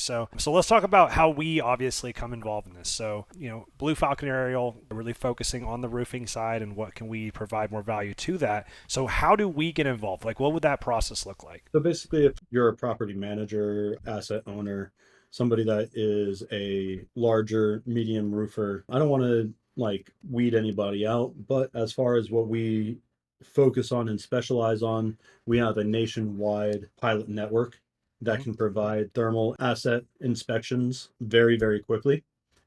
So let's talk about how we obviously come involved in this. So, Blue Falcon Aerial, really focusing on the roofing side and what can we provide more value to that. So how do we get involved? Like, what would that process look like? So basically, if you're a property manager, asset owner, somebody that is a larger, medium roofer, I don't want to like weed anybody out, but as far as what we focus on and specialize on, we have a nationwide pilot network that Mhm. can provide thermal asset inspections very, very quickly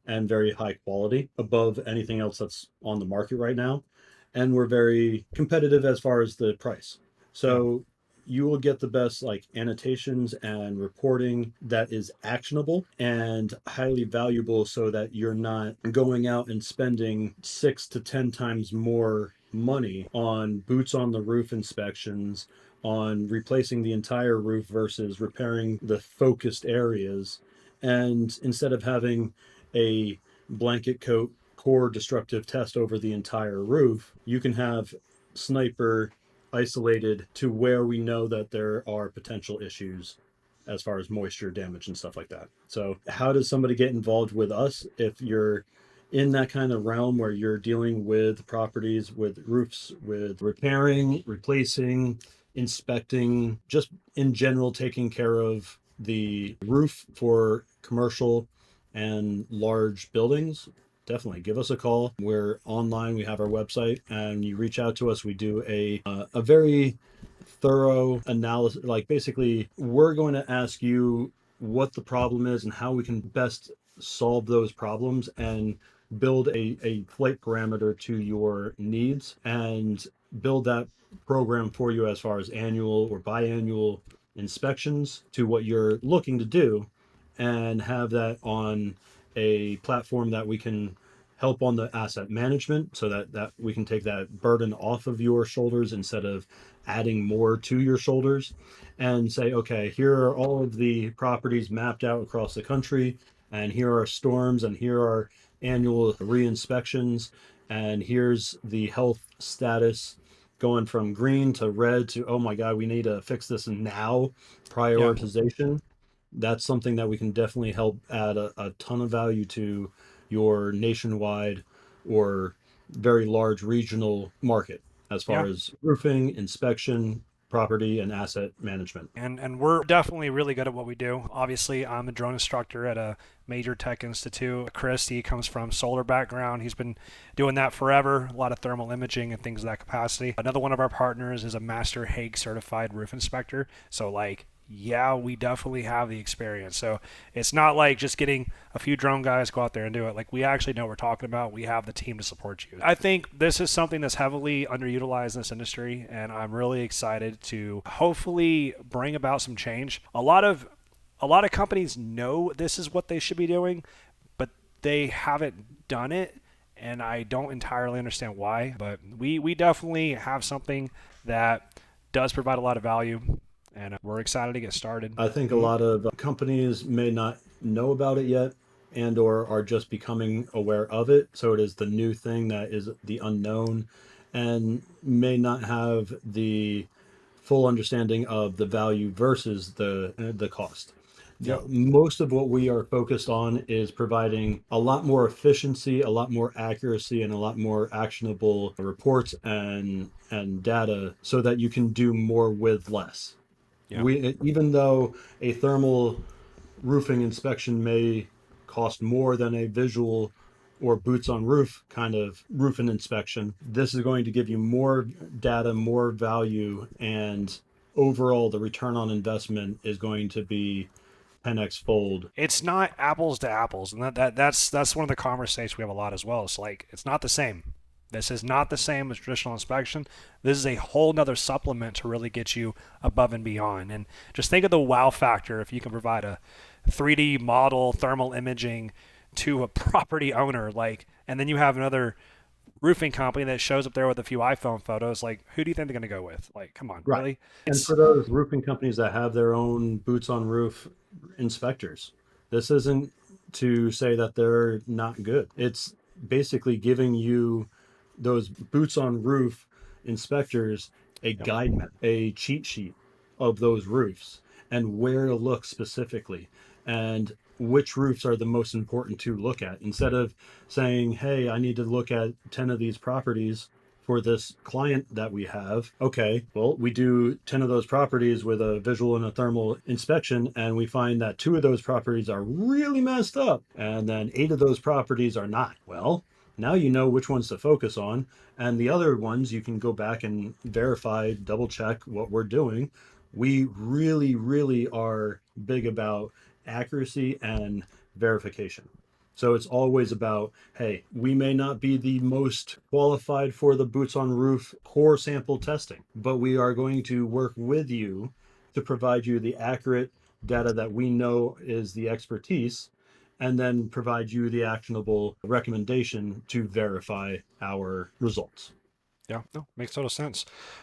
and very high quality above anything else that's on the market right now. And we're very competitive as far as the price. Yeah. So you will get the best like annotations and reporting that is actionable and highly valuable so that you're not going out and spending 6 to 10 times more money on boots on the roof inspections, on replacing the entire roof versus repairing the focused areas. And instead of having a blanket coat core destructive test over the entire roof, you can have sniper isolated to where we know that there are potential issues as far as moisture damage and stuff like that. So, how does somebody get involved with us if you're in that kind of realm where you're dealing with properties, with roofs, with repairing, replacing, inspecting, just in general taking care of the roof for commercial and large buildings? Definitely give us a call. We're online. We have our website, and you reach out to us. We do a very thorough analysis. Like basically, we're going to ask you what the problem is and how we can best solve those problems and build a flight parameter to your needs and build that program for you as far as annual or biannual inspections to what you're looking to do, and have that on a platform that we can help on the asset management so that we can take that burden off of your shoulders instead of adding more to your shoulders, and say, okay, here are all of the properties mapped out across the country, and here are storms, and here are annual re-inspections, and here's the health status going from green to red to, oh my God, we need to fix this now, Yeah. prioritization. That's something that we can definitely help add a ton of value to your nationwide or very large regional market as far Yeah. as roofing, inspection, property, and asset management. And we're definitely really good at what we do. Obviously, I'm a drone instructor at a major tech institute. Chris, he comes from solar background. He's been doing that forever, a lot of thermal imaging and things of that capacity. Another one of our partners is a master Hague certified roof inspector. So like, yeah, we definitely have the experience. So it's not like just getting a few drone guys go out there and do it. Like we actually know what we're talking about. We have the team to support you. I think this is something that's heavily underutilized in this industry, and I'm really excited to hopefully bring about some change. A lot of companies know this is what they should be doing, but they haven't done it, and I don't entirely understand why. But we definitely have something that does provide a lot of value, and we're excited to get started. I think a Mhm. lot of companies may not know about it yet and or are just becoming aware of it. So it is the new thing that is the unknown and may not have the full understanding of the value versus the cost. Yeah. Most of what we are focused on is providing a lot more efficiency, a lot more accuracy, and a lot more actionable reports and data so that you can do more with less. Yeah. We even though a thermal roofing inspection may cost more than a visual or boots on roof kind of roofing inspection, this is going to give you more data, more value, and overall the return on investment is going to be 10x fold. It's not apples to apples, and that's one of the conversations we have a lot as well. It's like it's not the same. This is not the same as traditional inspection. This is a whole nother supplement to really get you above and beyond. And just think of the wow factor if you can provide a 3D model thermal imaging to a property owner, like, and then you have another roofing company that shows up there with a few iPhone photos. Like, who do you think they're going to go with? Like, come on, Right. really? And It's for those roofing companies that have their own boots on roof inspectors, this isn't to say that they're not good. It's basically giving you those boots on roof inspectors a yep. guide map, a cheat sheet of those roofs and where to look specifically. and which roofs are the most important to look at. Instead of saying, hey, I need to look at 10 of these properties for this client that we have. Okay, well, we do 10 of those properties with a visual and a thermal inspection, and we find that 2 of those properties are really messed up, and then 8 of those properties are not. Well, now you know which ones to focus on, and the other ones you can go back and verify, double check what we're doing. We really, really are big about accuracy and verification. So it's always about, hey, we may not be the most qualified for the boots on roof core sample testing, but we are going to work with you to provide you the accurate data that we know is the expertise, and then provide you the actionable recommendation to verify our results. Yeah, no, makes total sense.